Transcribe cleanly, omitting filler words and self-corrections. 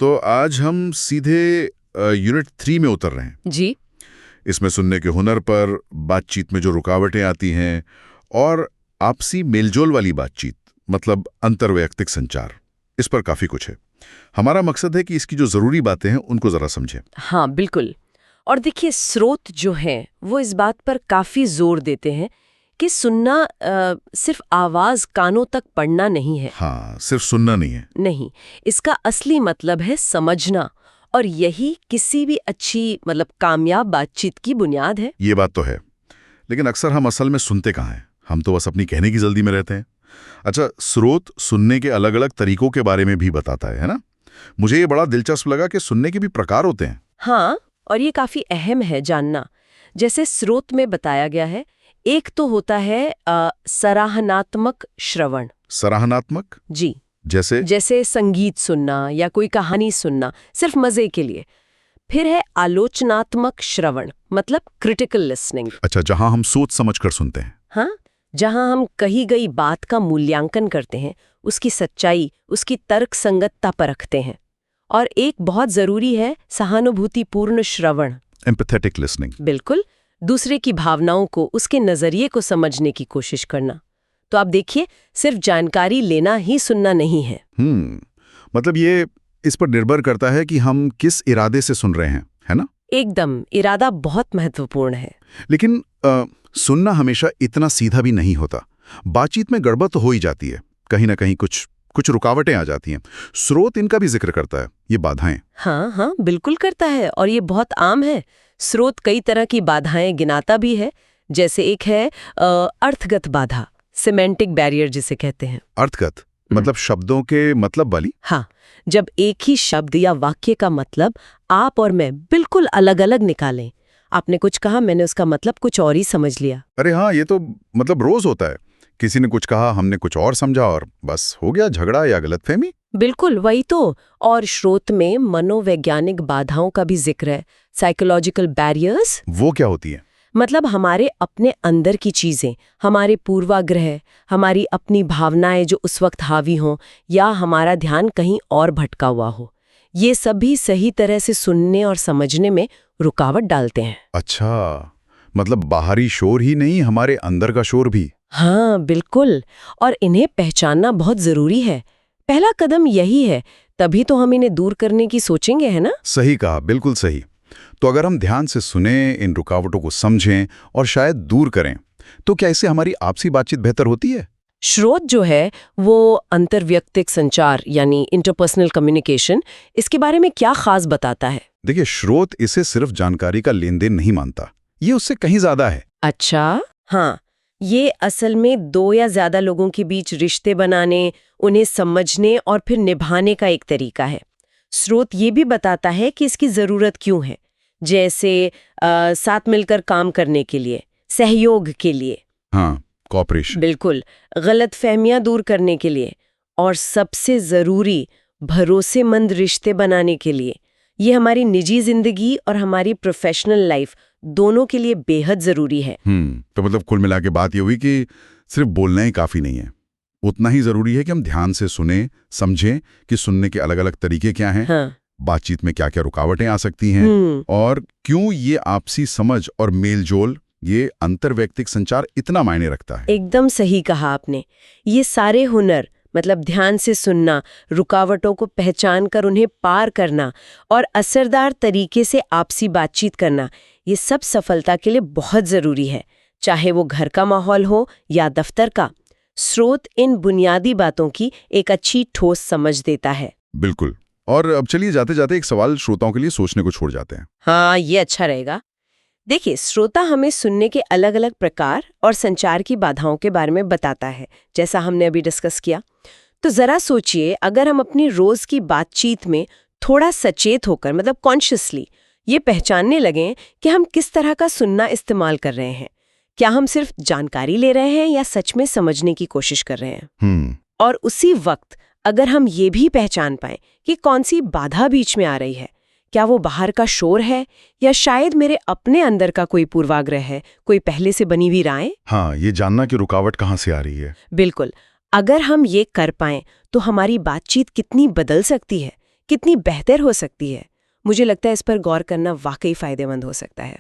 तो आज हम सीधे यूनिट 3 में उतर रहे हैं। जी। इसमें सुनने के हुनर पर, बातचीत में जो रुकावटें आती हैं और आपसी मेलजोल वाली बातचीत, मतलब अंतर्वैयक्तिक संचार, इस पर काफी कुछ है। हमारा मकसद है कि इसकी जो जरूरी बातें हैं उनको जरा समझें। हाँ, बिल्कुल। और देखिए, स्रोत जो हैं वो इस बात पर काफी जोर देते हैं कि सुनना सिर्फ आवाज कानों तक पड़ना नहीं है। हाँ, सिर्फ सुनना नहीं है। नहीं, इसका असली मतलब है समझना, और यही किसी भी अच्छी मतलब कामयाब बातचीत की बुनियाद है। ये बात तो है, लेकिन अक्सर हम असल में सुनते कहाँ हैं? हम तो बस अपनी कहने की जल्दी में रहते हैं। अच्छा, स्रोत सुनने के अलग अलग तरीकों के बारे में भी बताता है ना? मुझे ये बड़ा दिलचस्प लगा कि सुनने के भी प्रकार होते हैं। हाँ, और ये काफी अहम है जानना। जैसे स्रोत में बताया गया है, एक तो होता है सराहनात्मक श्रवण। सराहनात्मक? जी। जैसे संगीत सुनना या कोई कहानी सुनना सिर्फ मजे के लिए। फिर है आलोचनात्मक श्रवण, मतलब क्रिटिकल लिसनिंग। अच्छा, जहां हम सोच समझ कर सुनते हैं। हाँ, जहां हम कही गई बात का मूल्यांकन करते हैं, उसकी सच्चाई, उसकी तर्क संगतता परखते हैं। और एक बहुत जरूरी है सहानुभूतिपूर्ण श्रवण। Empathetic listening. बिल्कुल, दूसरे की भावनाओं को, उसके नजरिए को समझने की कोशिश करना। तो आप देखिए, सिर्फ जानकारी लेना ही सुनना नहीं है। मतलब ये इस पर निर्भर करता है कि हम किस इरादे से सुन रहे हैं, है ना? एकदम, इरादा बहुत महत्वपूर्ण है। लेकिन सुनना हमेशा इतना सीधा भी नहीं होता। बातचीत में गड़बड़ तो हो ही जाती है, कहीं ना कहीं कुछ रुकावटें आ जाती हैं। स्रोत इनका भी जिक्र करता है, ये बाधाएं। हाँ हाँ, बिल्कुल करता है, और ये बहुत आम है। स्रोत कई तरह की बाधाएं गिनाता भी है। जैसे एक है अर्थगत बाधा, सिमेंटिक बैरियर जिसे कहते हैं। अर्थगत मतलब शब्दों के मतलब वाली? हाँ, जब एक ही शब्द या वाक्य का मतलब आप और मैं बिल्कुल अलग अलग निकालें। आपने कुछ कहा, मैंने उसका मतलब कुछ और ही समझ लिया। अरे हाँ, ये तो मतलब रोज होता है। किसी ने कुछ कहा, हमने कुछ और समझा, और बस हो गया झगड़ा या गलतफहमी। बिल्कुल वही तो। और स्रोत में मनोवैज्ञानिक बाधाओं का भी जिक्र है, साइकोलॉजिकल बैरियर्स। वो क्या होती है? मतलब हमारे अपने अंदर की चीजें, हमारे पूर्वाग्रह, हमारी अपनी भावनाएं जो उस वक्त हावी हों, या हमारा ध्यान कहीं और भटका हुआ हो, ये सब भी सही तरह से सुनने और समझने में रुकावट डालते हैं। अच्छा, मतलब बाहरी शोर ही नहीं, हमारे अंदर का शोर भी। हाँ, बिल्कुल। और इन्हें पहचानना बहुत जरूरी है। पहला कदम यही है, तभी तो हम इन्हें दूर करने की सोचेंगे, है ना? सही कहा, बिल्कुल सही। तो अगर हम ध्यान से सुने, इन रुकावटों को समझें और शायद दूर करें, तो क्या इससे हमारी आपसी बातचीत बेहतर होती है? स्रोत जो है वो अंतर्वैयक्तिक संचार यानी इंटरपर्सनल कम्युनिकेशन, इसके बारे में क्या खास बताता है? देखिए, स्रोत इसे सिर्फ जानकारी का लेन देन नहीं मानता, ये उससे कहीं ज्यादा है। अच्छा, हाँ, ये असल में दो या ज्यादा लोगों के बीच रिश्ते बनाने, उन्हें समझने और फिर निभाने का एक तरीका है। स्रोत ये भी बताता है कि इसकी जरूरत क्यों है, जैसे साथ मिलकर काम करने के लिए, सहयोग के लिए। हाँ, कॉपरेशन। बिल्कुल, गलतफहमियां दूर करने के लिए, और सबसे जरूरी, भरोसेमंद रिश्ते बनाने के लिए। ये हमारी निजी जिंदगी और हमारी प्रोफेशनल लाइफ दोनों के लिए बेहद जरूरी है। तो मतलब कुल मिला के बात ये हुई कि सिर्फ बोलना ही काफी नहीं है, उतना ही जरूरी है कि हम ध्यान से सुने, समझें कि सुनने के अलग अलग तरीके क्या हैं। हाँ। बातचीत में क्या क्या रुकावटें आ सकती हैं, और क्यों ये आपसी समझ और मेलजोल, ये अंतर्वैयक्तिक संचार इतना मायने रखता है। एकदम सही कहा आपने। ये सारे हुनर, मतलब ध्यान से सुनना, रुकावटों को पहचान कर उन्हें पार करना और असरदार तरीके से आपसी बातचीत करना, ये सब सफलता के लिए बहुत जरूरी है, चाहे वो घर का माहौल हो या दफ्तर का। स्रोत इन बुनियादी बातों की एक अच्छी ठोस समझ देता है। बिल्कुल। और अब चलिए जाते जाते एक सवाल श्रोताओं के लिए सोचने को छोड़ जाते हैं। हाँ, ये अच्छा रहेगा। देखिए, श्रोता हमें सुनने के अलग अलग प्रकार और संचार की बाधाओं के बारे में बताता है, जैसा हमने अभी डिस्कस किया। तो जरा सोचिए, अगर हम अपनी रोज की बातचीत में थोड़ा सचेत होकर, मतलब कॉन्शियसली, ये पहचानने लगें कि हम किस तरह का सुनना इस्तेमाल कर रहे हैं। क्या हम सिर्फ जानकारी ले रहे हैं या सच में समझने की कोशिश कर रहे हैं? और उसी वक्त अगर हम ये भी पहचान पाएं कि कौन सी बाधा बीच में आ रही है, क्या वो बाहर का शोर है या शायद मेरे अपने अंदर का कोई पूर्वाग्रह है, कोई पहले से बनी हुई राय। हाँ, ये जानना कि रुकावट कहाँ से आ रही है। बिल्कुल, अगर हम ये कर पाएं तो हमारी बातचीत कितनी बदल सकती है, कितनी बेहतर हो सकती है। मुझे लगता है इस पर गौर करना वाकई फायदेमंद हो सकता है।